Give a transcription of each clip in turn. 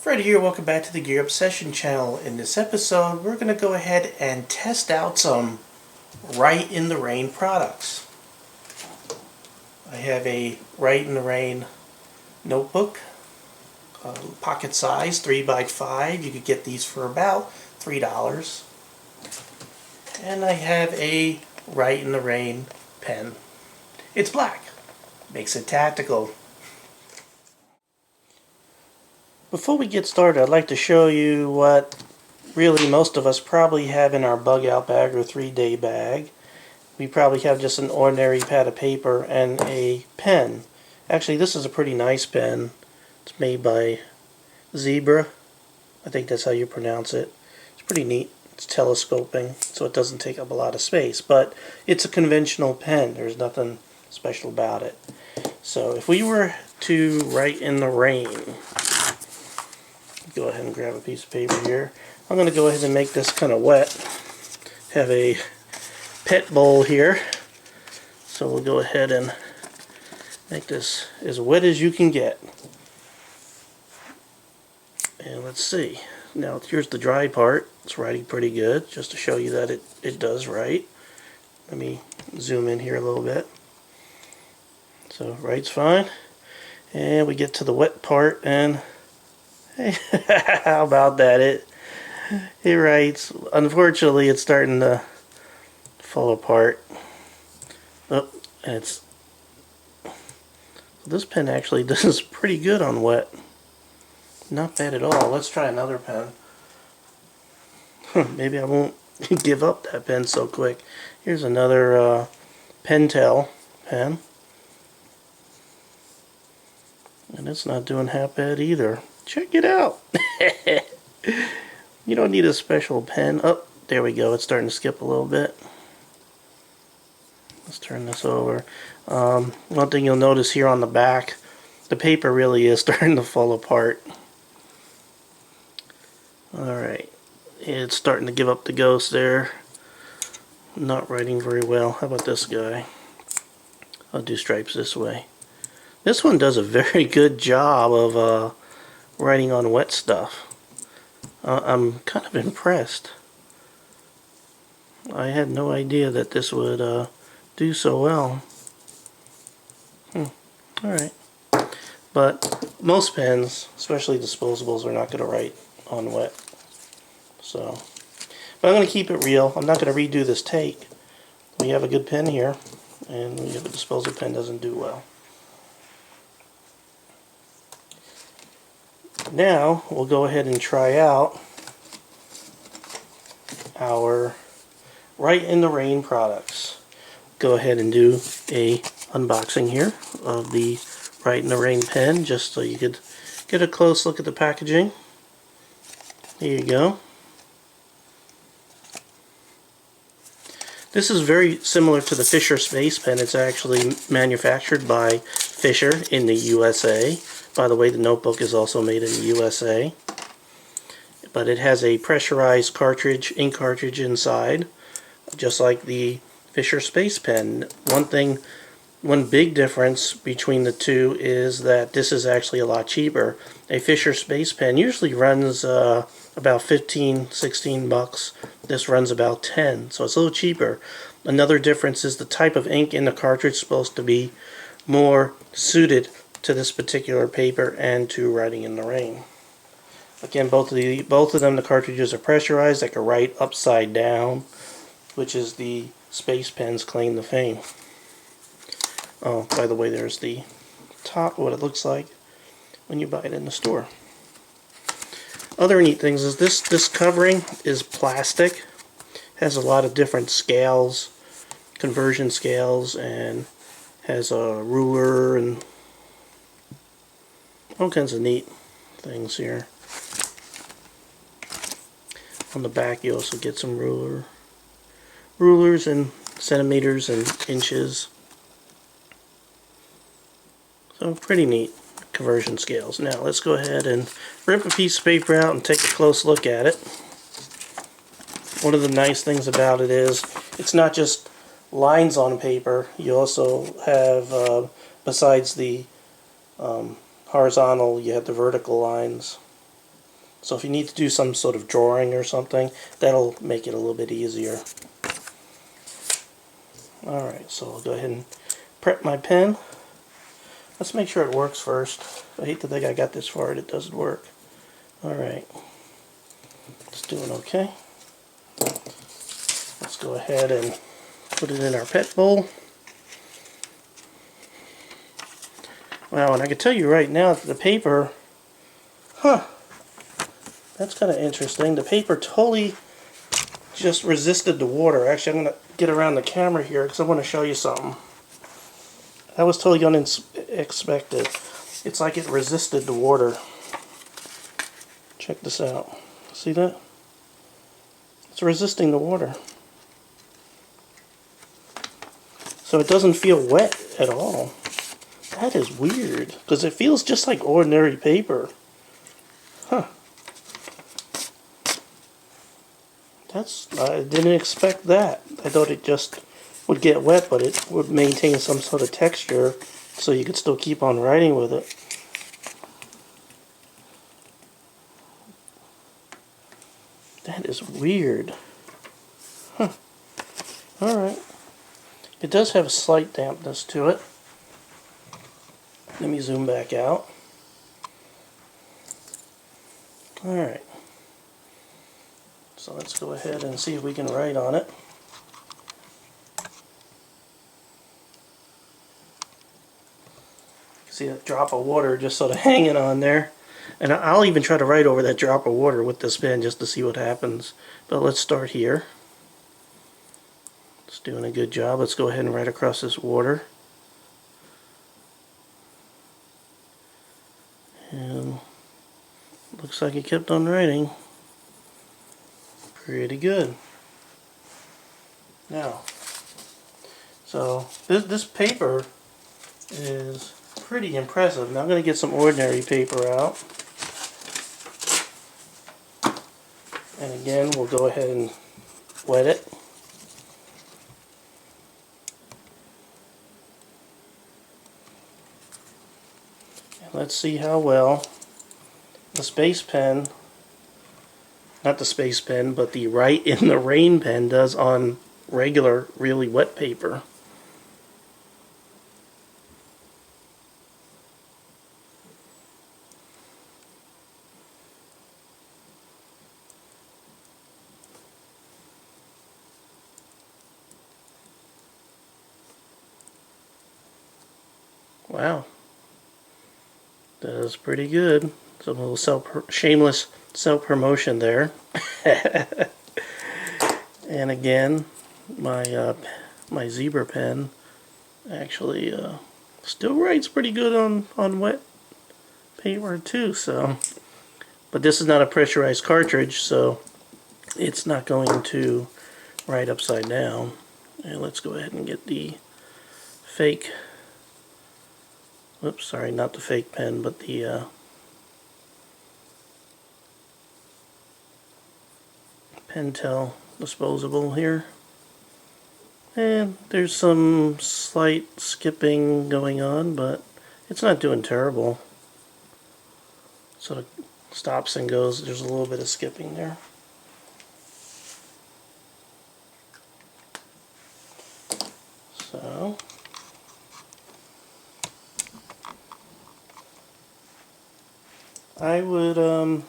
Fred here, welcome back to the Gear Obsession channel. In this episode, we're going to go ahead and test out some Rite in the Rain products. I have a Rite in the Rain notebook, pocket size, 3x5. You could get these for about $3. And I have a Rite in the Rain pen. It's black, makes it tactical. Before we get started, I'd like to show you what really most of us probably have in our bug out bag or 3-day bag. We probably have just an ordinary pad of paper and a pen. Actually, this is a pretty nice pen. It's made by Zebra. I think that's how you pronounce it. It's pretty neat. It's telescoping, so it doesn't take up a lot of space. But it's a conventional pen. There's nothing special about it. So if we were to write in the rain, go ahead and grab a piece of paper here. I'm going to go ahead and make this kind of wet. Have a pet bowl here. So we'll go ahead and make this as wet as you can get. And let's see. Now here's the dry part. It's writing pretty good, just to show you that it does write. Let me zoom in here a little bit. So writes fine. And we get to the wet part and how about that? It writes. Unfortunately, it's starting to fall apart. Oh, and this pen actually does pretty good on wet. Not bad at all. Let's try another pen. Maybe I won't give up that pen so quick. Here's another Pentel pen. And it's not doing half bad either. Check it out. You don't need a special pen. Oh, there we go. It's starting to skip a little bit. Let's turn this over. One thing you'll notice here on the back, the paper really is starting to fall apart. Alright. It's starting to give up the ghost there. Not writing very well. How about this guy? I'll do stripes this way. This one does a very good job of writing on wet stuff. I'm kind of impressed. I had no idea that this would do so well. Alright. But most pens, especially disposables, are not going to write on wet. So, but I'm going to keep it real. I'm not going to redo this take. We have a good pen here, and we have a disposable pen doesn't do well. Now we'll go ahead and try out our Rite in the Rain products. Go ahead and do a unboxing here of the Rite in the Rain pen, just so you could get a close look at the packaging. There you go. This is very similar to the Fisher Space Pen. It's actually manufactured by Fisher in the USA. By the way, the notebook is also made in the USA. But it has a pressurized cartridge, ink cartridge inside, just like the Fisher Space Pen. One big difference between the two is that this is actually a lot cheaper. A Fisher Space Pen usually runs about 15, 16 bucks. This runs about 10, so it's a little cheaper. Another difference is the type of ink in the cartridge is supposed to be more suited to this particular paper and to writing in the rain. Again, both of them, the cartridges are pressurized. They can write upside down, which is the Space Pen's claim to fame. Oh, by the way, there's the top, what it looks like when you buy it in the store. Other neat things is this covering is plastic. Has a lot of different scales, conversion scales, and has a ruler and all kinds of neat things here. On the back you also get some rulers and centimeters and inches. So pretty neat conversion scales. Now let's go ahead and rip a piece of paper out and take a close look at it. One of the nice things about it is it's not just lines on paper. You also have, besides the horizontal, you have the vertical lines. So if you need to do some sort of drawing or something, that'll make it a little bit easier. Alright, so I'll go ahead and prep my pen. Let's make sure it works first. I hate to think I got this far and it doesn't work. Alright, it's doing okay. Let's go ahead and put it in our pet bowl. Wow, and I can tell you right now that the paper, that's kind of interesting. The paper totally just resisted the water. Actually, I'm going to get around the camera here because I want to show you something. That was totally unexpected. It's like it resisted the water. Check this out. See that? It's resisting the water. So it doesn't feel wet at all. That is weird, because it feels just like ordinary paper. Huh. I didn't expect that. I thought it just would get wet, but it would maintain some sort of texture so you could still keep on writing with it. That is weird. Huh. Alright. It does have a slight dampness to it. Let me zoom back out. Alright. So let's go ahead and see if we can write on it. See that drop of water just sort of hanging on there. And I'll even try to write over that drop of water with this pen just to see what happens. But let's start here. It's doing a good job. Let's go ahead and write across this water. And looks like it kept on writing. Pretty good. Now, so this paper is pretty impressive. Now I'm going to get some ordinary paper out. And again, we'll go ahead and wet it. And let's see how well the Space Pen, not the Space Pen, but the Rite in the Rain pen does on regular, really wet paper. Wow, that is pretty good. Some little shameless self-promotion there. And again, my zebra pen actually still writes pretty good on wet paper too. So, but this is not a pressurized cartridge, so it's not going to write upside down. And let's go ahead and get the fake. Oops, sorry, not the fake pen, but the Pentel disposable here. And there's some slight skipping going on, but it's not doing terrible. Sort of stops and goes. There's a little bit of skipping there. So I would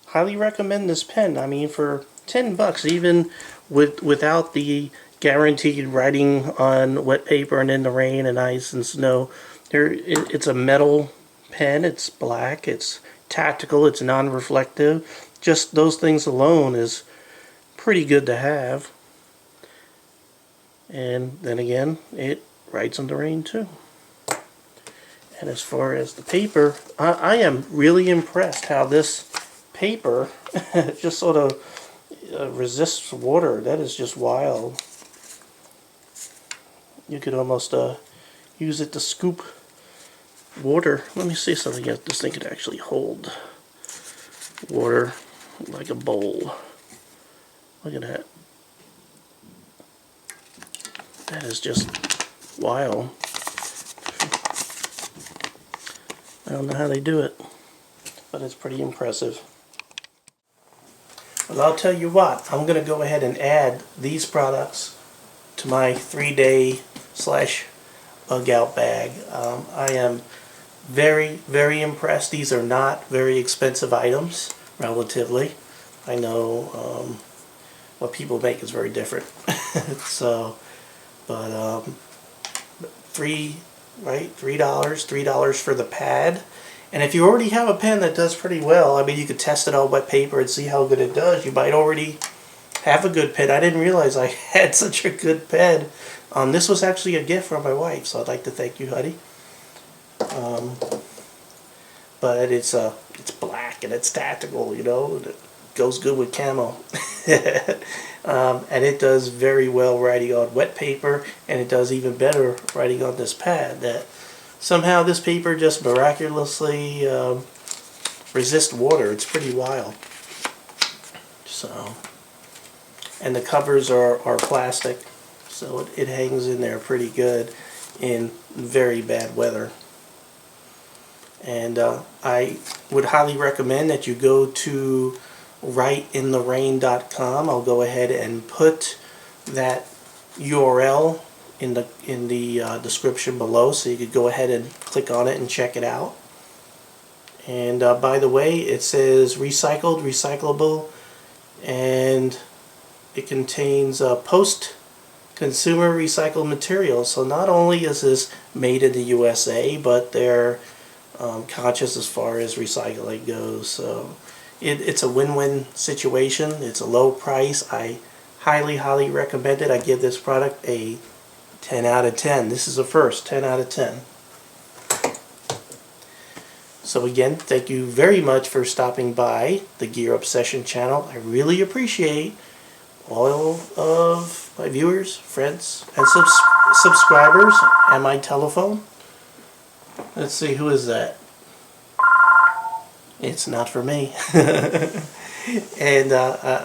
highly recommend this pen. I mean, for $10, even without the guaranteed writing on wet paper and in the rain and ice and snow, it's a metal pen. It's black. It's tactical. It's non-reflective. Just those things alone is pretty good to have. And then again, it writes in the rain too. And as far as the paper, I am really impressed how this paper just sort of resists water. That is just wild. You could almost use it to scoop water. Let me see something else. This thing could actually hold water like a bowl. Look at that. That is just wild. I don't know how they do it. but it's pretty impressive. Well, I'll tell you what, I'm going to go ahead and add these products to my 3-day slash bug out bag. I am very, very impressed. These are not very expensive items, relatively. I know what people make is very different. So, but $3 for the pad. And if you already have a pen that does pretty well, I mean, you could test it on wet paper and see how good it does. You might already have a good pen. I didn't realize I had such a good pen. This was actually a gift from my wife, so I'd like to thank you, honey. But it's black and it's tactical, you know. It goes good with camo. And it does very well writing on wet paper, and it does even better writing on this pad. That somehow this paper just miraculously resists water. It's pretty wild. So, and the covers are plastic, so it hangs in there pretty good in very bad weather. And I would highly recommend that you go to riteintherain.com. I'll go ahead and put that URL in the description below, so you could go ahead and click on it and check it out. And by the way, it says recycled, recyclable, and it contains post-consumer recycled materials. So not only is this made in the USA, but they're conscious as far as recycling goes. So it's a win-win situation. It's a low price. I highly, highly recommend it. I give this product a 10 out of 10. This is a first, 10 out of 10. So again, thank you very much for stopping by the Gear Obsession channel. I really appreciate all of my viewers, friends, and subscribers, and my telephone. Let's see, who is that? It's not for me. And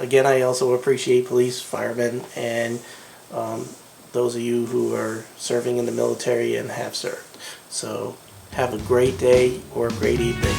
again, I also appreciate police, firemen, and those of you who are serving in the military and have served. So have a great day or a great evening.